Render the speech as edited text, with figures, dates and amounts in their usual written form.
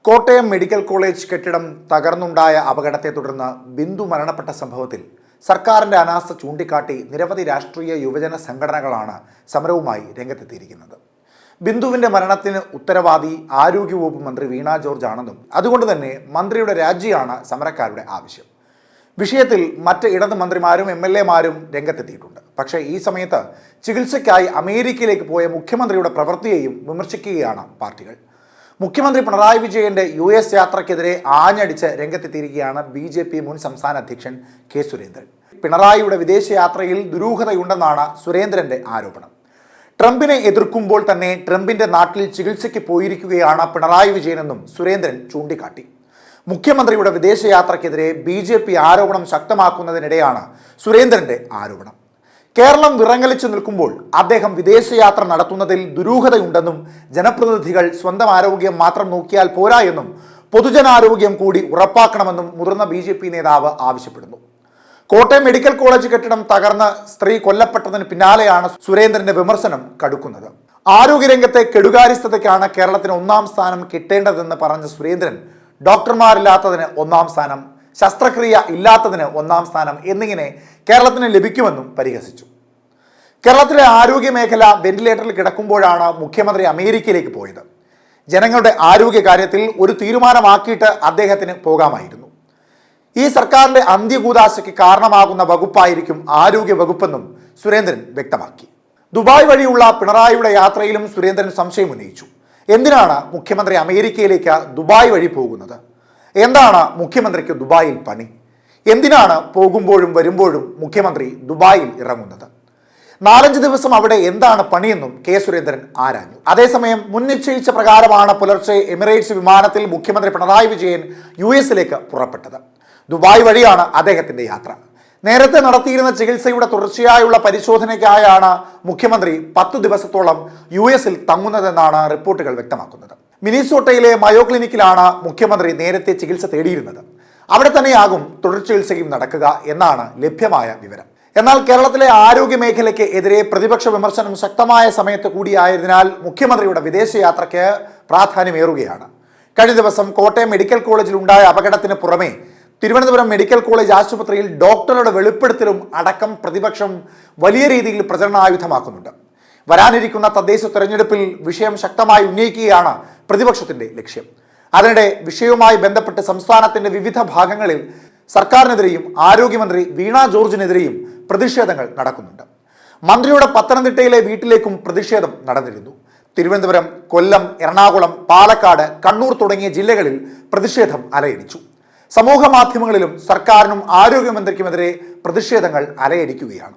Kottayam medical college കെട്ടിടം തകർന്നുണ്ടായ അപകടത്തെ തുടർന്ന് ബിന്ദു മരണപ്പെട്ട സംഭവത്തിൽ സർക്കാരിന്റെ അനാസ്ഥ ചൂണ്ടിക്കാട്ടി നിരവധി രാഷ്ട്രീയ യുവജന സംഘടനകളാണ് സമരവുമായി രംഗത്തെത്തിയിരിക്കുന്നത്. ബിന്ദുവിന്റെ മരണത്തിന് ഉത്തരവാദി ആരോഗ്യവകുപ്പ് മന്ത്രി വീണ ജോർജ് ആണെന്നും അതുകൊണ്ട് തന്നെ മന്ത്രിയുടെ രാജിയാണ് സമരക്കാരുടെ ആവശ്യം. വിഷയത്തിൽ മറ്റ് ഇടത് മന്ത്രിമാരും എംഎൽഎമാരും രംഗത്തെത്തിയിട്ടുണ്ട്. പക്ഷേ ഈ സമയത്ത് ചികിത്സയ്ക്കായി അമേരിക്കയിലേക്ക് പോയ മുഖ്യമന്ത്രിയുടെ പ്രവൃത്തിയെയും വിമർശിക്കുകയാണ് പാർട്ടികൾ. മുഖ്യമന്ത്രി പിണറായി വിജയന്റെ US യാത്രയ്ക്കെതിരെ ആഞ്ഞടിച്ച് രംഗത്തെത്തിയിരിക്കുകയാണ് BJP മുൻ സംസ്ഥാന അധ്യക്ഷൻ കെ സുരേന്ദ്രൻ. പിണറായിയുടെ വിദേശയാത്രയിൽ ദുരൂഹതയുണ്ടെന്നാണ് സുരേന്ദ്രന്റെ ആരോപണം. ട്രംപിനെ എതിർക്കുമ്പോൾ തന്നെ ട്രംപിന്റെ നാട്ടിൽ ചികിത്സയ്ക്ക് പോയിരിക്കുകയാണ് പിണറായി വിജയനെന്നും സുരേന്ദ്രൻ ചൂണ്ടിക്കാട്ടി. മുഖ്യമന്ത്രിയുടെ വിദേശയാത്രയ്ക്കെതിരെ BJP ആരോപണം ശക്തമാക്കുന്നതിനിടെയാണ് സുരേന്ദ്രന്റെ ആരോപണം. കേരളം വിറങ്ങലിച്ചു നിൽക്കുമ്പോൾ അദ്ദേഹം വിദേശയാത്ര നടത്തുന്നതിൽ ദുരൂഹതയുണ്ടെന്നും ജനപ്രതിനിധികൾ സ്വന്തം ആരോഗ്യം മാത്രം നോക്കിയാൽ പോരാ എന്നും പൊതുജനാരോഗ്യം കൂടി ഉറപ്പാക്കണമെന്നും മുതിർന്ന BJP നേതാവ് ആവശ്യപ്പെടുന്നു. കോട്ടയം മെഡിക്കൽ കോളേജ് കെട്ടിടം തകർന്ന് സ്ത്രീ കൊല്ലപ്പെട്ടതിന് പിന്നാലെയാണ് സുരേന്ദ്രന്റെ വിമർശനം കടുക്കുന്നത്. ആരോഗ്യരംഗത്തെ കെടുകാര്യസ്ഥതയ്ക്കാണ് കേരളത്തിന് 1-ാം സ്ഥാനം കിട്ടേണ്ടതെന്ന് പറഞ്ഞ സുരേന്ദ്രൻ ഡോക്ടർമാരില്ലാത്തതിന് 1-ാം സ്ഥാനം, ശസ്ത്രക്രിയ ഇല്ലാത്തതിന് 1-ാം സ്ഥാനം എന്നിങ്ങനെ കേരളത്തിന് ലഭിക്കുമെന്നും പരിഹസിച്ചു. കേരളത്തിലെ ആരോഗ്യ മേഖല വെന്റിലേറ്ററിൽ കിടക്കുമ്പോഴാണ് മുഖ്യമന്ത്രി അമേരിക്കയിലേക്ക് പോയത്. ജനങ്ങളുടെ ആരോഗ്യ കാര്യത്തിൽ ഒരു തീരുമാനമാക്കിയിട്ട് അദ്ദേഹത്തിന് പോകാമായിരുന്നു. ഈ സർക്കാരിന്റെ അന്ത്യകൂദാശയ്ക്ക് കാരണമാകുന്ന വകുപ്പായിരിക്കും ആരോഗ്യ വകുപ്പെന്നും സുരേന്ദ്രൻ വ്യക്തമാക്കി. ദുബായ് വഴിയുള്ള പിണറായിയുടെ യാത്രയിലും സുരേന്ദ്രൻ സംശയം ഉന്നയിച്ചു. എന്തിനാണ് മുഖ്യമന്ത്രി അമേരിക്കയിലേക്ക് ദുബായ് വഴി പോകുന്നത്? എന്താണ് മുഖ്യമന്ത്രിക്ക് ദുബായിൽ പണി? എന്തിനാണ് പോകുമ്പോഴും വരുമ്പോഴും മുഖ്യമന്ത്രി ദുബായിൽ ഇറങ്ങുന്നത്? 4-5 ദിവസം അവിടെ എന്താണ് പണിയെന്നും കെ സുരേന്ദ്രൻ ആരാഞ്ഞു. അതേസമയം മുൻ നിശ്ചയിച്ച പ്രകാരമാണ് പുലർച്ചെ എമിറേറ്റ്സ് വിമാനത്തിൽ മുഖ്യമന്ത്രി പിണറായി വിജയൻ US-ലേക്ക് പുറപ്പെട്ടത്. ദുബായ് വഴിയാണ് അദ്ദേഹത്തിന്റെ യാത്ര. നേരത്തെ നടത്തിയിരുന്ന ചികിത്സയുടെ തുടർച്ചയായുള്ള പരിശോധനയ്ക്കായാണ് മുഖ്യമന്ത്രി 10 ദിവസത്തോളം US-ൽ തങ്ങുന്നതെന്നാണ് റിപ്പോർട്ടുകൾ വ്യക്തമാക്കുന്നത്. മിനിസോട്ടയിലെ മയോ ക്ലിനിക്കിലാണ് മുഖ്യമന്ത്രി നേരത്തെ ചികിത്സ തേടിയിരുന്നത്. അവിടെ തന്നെയാകും തുടർ ചികിത്സയും നടക്കുക എന്നാണ് ലഭ്യമായ വിവരം. എന്നാൽ കേരളത്തിലെ ആരോഗ്യ മേഖലയ്ക്ക് എതിരെ പ്രതിപക്ഷ വിമർശനം ശക്തമായ സമയത്ത് കൂടിയായതിനാൽ മുഖ്യമന്ത്രിയുടെ വിദേശയാത്രയ്ക്ക് പ്രാധാന്യമേറുകയാണ്. കഴിഞ്ഞ ദിവസം കോട്ടയം മെഡിക്കൽ കോളേജിൽ ഉണ്ടായ അപകടത്തിന് പുറമെ തിരുവനന്തപുരം മെഡിക്കൽ കോളേജ് ആശുപത്രിയിൽ ഡോക്ടറുടെ വെളിപ്പെടുത്തലും അടക്കം പ്രതിപക്ഷം വലിയ രീതിയിൽ പ്രചരണായുധമാക്കുന്നുണ്ട്. വരാനിരിക്കുന്ന തദ്ദേശ തെരഞ്ഞെടുപ്പിൽ വിഷയം ശക്തമായി ഉന്നയിക്കുകയാണ് പ്രതിപക്ഷത്തിന്റെ ലക്ഷ്യം. അതിനിടെ വിഷയവുമായി ബന്ധപ്പെട്ട് സംസ്ഥാനത്തിന്റെ വിവിധ ഭാഗങ്ങളിൽ സർക്കാരിനെതിരെയും ആരോഗ്യമന്ത്രി വീണ ജോർജിനെതിരെയും പ്രതിഷേധങ്ങൾ നടക്കുന്നുണ്ട്. മന്ത്രിയുടെ പത്തനംതിട്ടയിലെ വീട്ടിലേക്കും പ്രതിഷേധം നടന്നിരുന്നു. തിരുവനന്തപുരം, കൊല്ലം, എറണാകുളം, പാലക്കാട്, കണ്ണൂർ തുടങ്ങിയ ജില്ലകളിൽ പ്രതിഷേധം അലയടിച്ചു. സമൂഹ മാധ്യമങ്ങളിലും സർക്കാരിനും ആരോഗ്യമന്ത്രിക്കുമെതിരെ പ്രതിഷേധങ്ങൾ അലയടിക്കുകയാണ്.